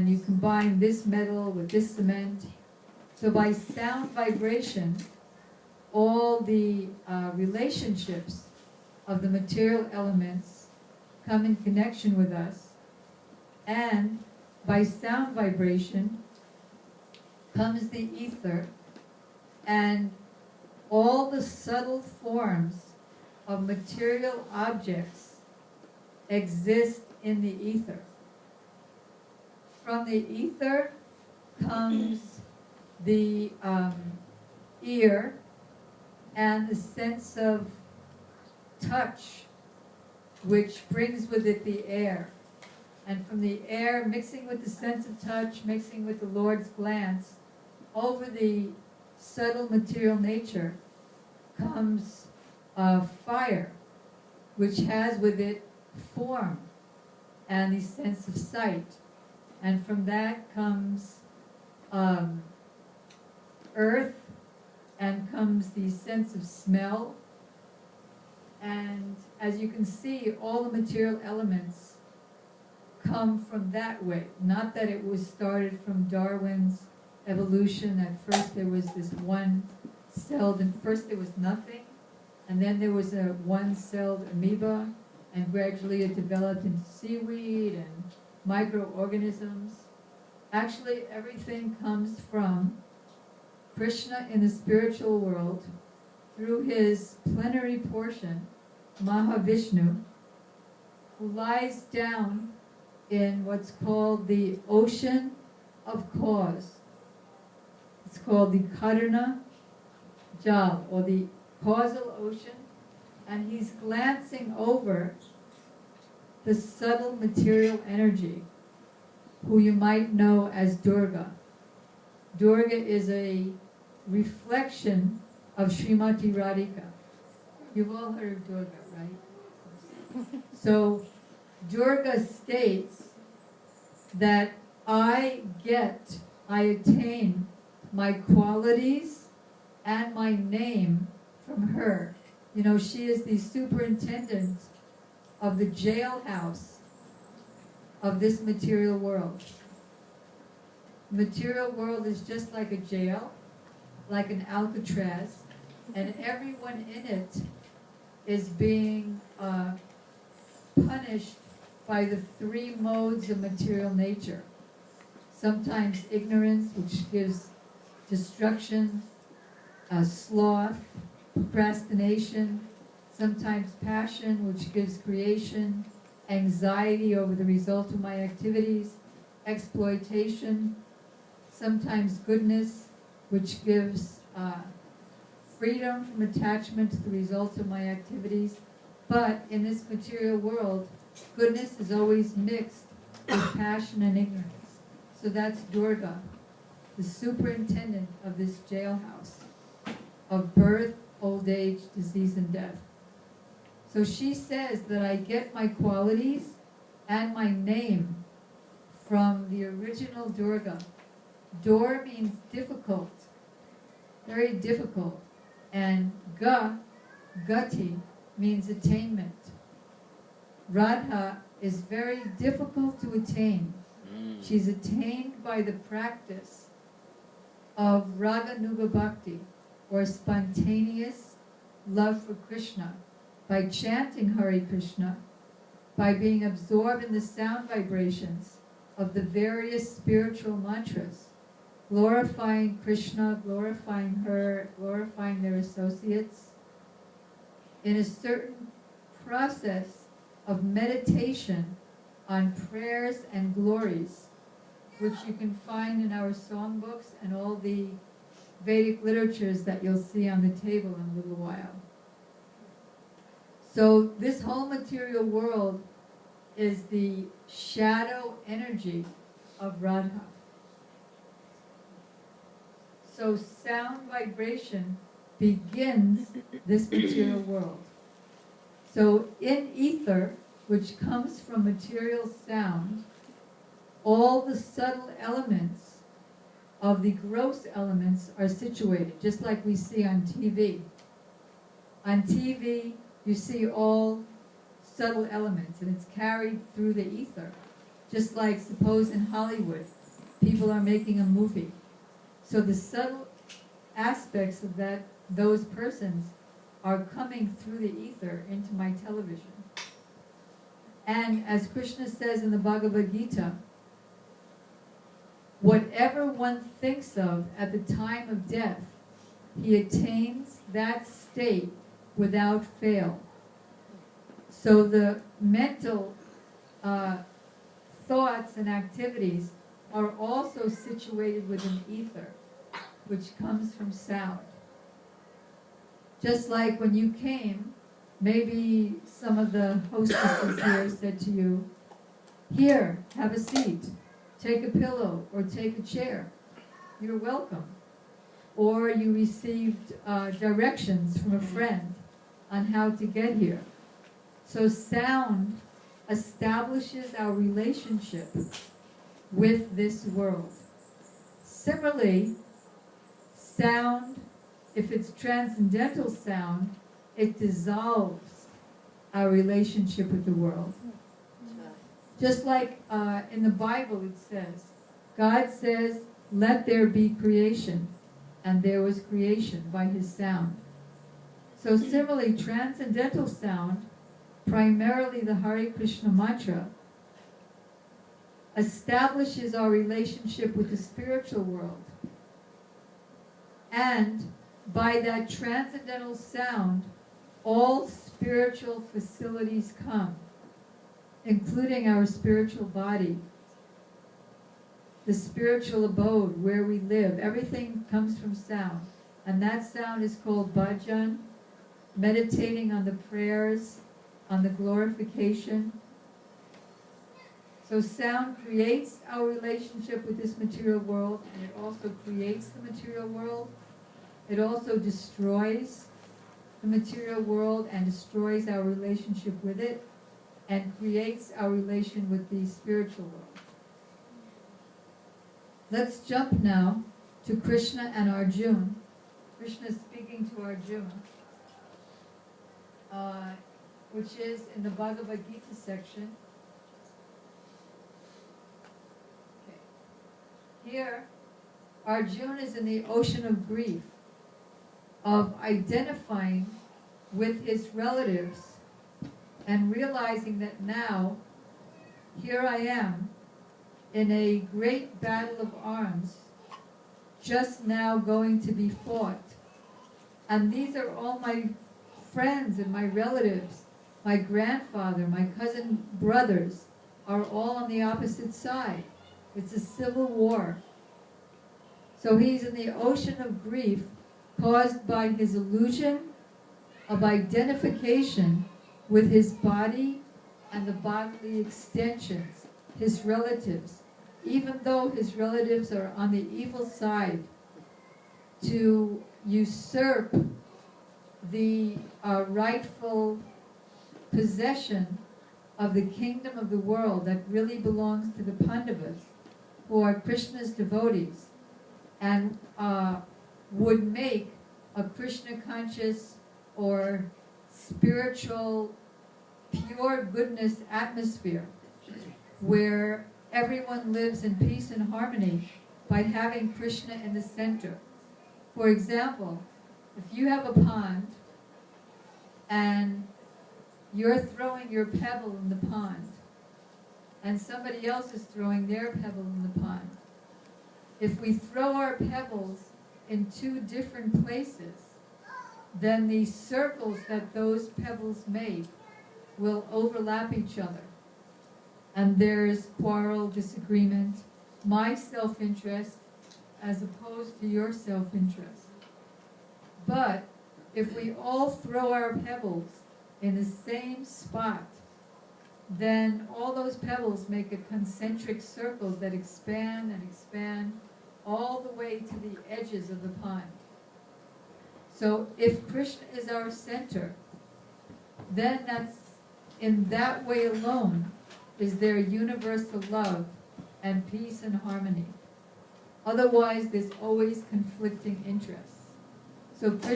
and you combine this metal with this cement. So by sound vibration, all the relationships of the material elements come in connection with us, and by sound vibration comes the ether, and all the subtle forms of material objects exist in the ether. From the ether comes the ear and the sense of touch, which brings with it the air. And from the air, mixing with the sense of touch, mixing with the Lord's glance, over the subtle material nature comes fire, which has with it form and the sense of sight. And from that comes earth, and comes the sense of smell. And as you can see, all the material elements come from that way. Not that it was started from Darwin's evolution. At first there was this one-celled, and first there was nothing, and then there was a one-celled amoeba, and gradually it developed into seaweed and microorganisms. Actually, everything comes from Krishna in the spiritual world through his plenary portion, Mahavishnu, who lies down in what's called the ocean of cause. It's called the Karuna Jal, or the causal ocean, and he's glancing over the subtle material energy, who you might know as Durga. Durga is a reflection of Srimati Radhika. You've all heard of Durga, right? So Durga states that I attain my qualities and my name from her. You know, she is the superintendent of the jailhouse of this material world. The material world is just like a jail, like an Alcatraz, and everyone in it is being punished by the three modes of material nature. Sometimes ignorance, which gives destruction, sloth, procrastination, sometimes passion, which gives creation, anxiety over the result of my activities, exploitation, sometimes goodness, which gives freedom from attachment to the results of my activities. But in this material world, goodness is always mixed with passion and ignorance. So that's Durga, the superintendent of this jailhouse of birth, old age, disease, and death. So she says that I get my qualities and my name from the original Durga. Dur means difficult, very difficult, and Gati, means attainment. Radha is very difficult to attain. She's attained by the practice of Raganuga Bhakti, or spontaneous love for Krishna, by chanting Hare Krishna, by being absorbed in the sound vibrations of the various spiritual mantras, glorifying Krishna, glorifying her, glorifying their associates, in a certain process of meditation on prayers and glories, which you can find in our songbooks and all the Vedic literatures that you'll see on the table in a little while. So this whole material world is the shadow energy of Radha. So sound vibration begins this material world. So in ether, which comes from material sound, all the subtle elements of the gross elements are situated, just like we see on TV. On TV, you see all subtle elements, and it's carried through the ether, Just like, suppose in Hollywood, people are making a movie. So the subtle aspects of those persons are coming through the ether into my television. And as Krishna says in the Bhagavad Gita, whatever one thinks of at the time of death, he attains that state without fail. So the mental thoughts and activities are also situated within ether, which comes from sound. Just like when you came, maybe some of the hostesses here said to you, "Here, have a seat, take a pillow, or take a chair. You're welcome." Or you received directions from a friend on how to get here. So sound establishes our relationship with this world. Similarly, sound, if it's transcendental sound, it dissolves our relationship with the world. Just like in the Bible it says, God says, "Let there be creation," and there was creation by his sound. So similarly, transcendental sound, primarily the Hare Krishna mantra, establishes our relationship with the spiritual world. And by that transcendental sound, all spiritual facilities come, including our spiritual body, the spiritual abode where we live. Everything comes from sound. And that sound is called bhajan, meditating on the prayers, on the glorification. So sound creates our relationship with this material world, and it also creates the material world. It also destroys the material world and destroys our relationship with it, and creates our relation with the spiritual world. Let's jump now to Krishna and Arjuna. Krishna is speaking to Arjuna, which is in the Bhagavad Gita section. Okay. Here, Arjuna is in the ocean of grief, of identifying with his relatives and realizing that now, here I am, in a great battle of arms, just now going to be fought. And these are all my friends and my relatives, my grandfather, my cousin brothers, are all on the opposite side. It's a civil war. So he's in the ocean of grief caused by his illusion of identification with his body and the bodily extensions, his relatives, even though his relatives are on the evil side to usurp the rightful possession of the kingdom of the world that really belongs to the Pandavas, who are Krishna's devotees, and would make a Krishna conscious or spiritual pure goodness atmosphere where everyone lives in peace and harmony by having Krishna in the center. For example, if you have a pond and you're throwing your pebble in the pond and somebody else is throwing their pebble in the pond, if we throw our pebbles in two different places, then the circles that those pebbles make will overlap each other. And there's quarrel, disagreement, my self-interest as opposed to your self-interest. But if we all throw our pebbles in the same spot, then all those pebbles make a concentric circle that expand and expand all the way to the edges of the pond. So if Krishna is our center, then that's in that way alone is there universal love and peace and harmony. Otherwise, there's always conflicting interests. So Krishna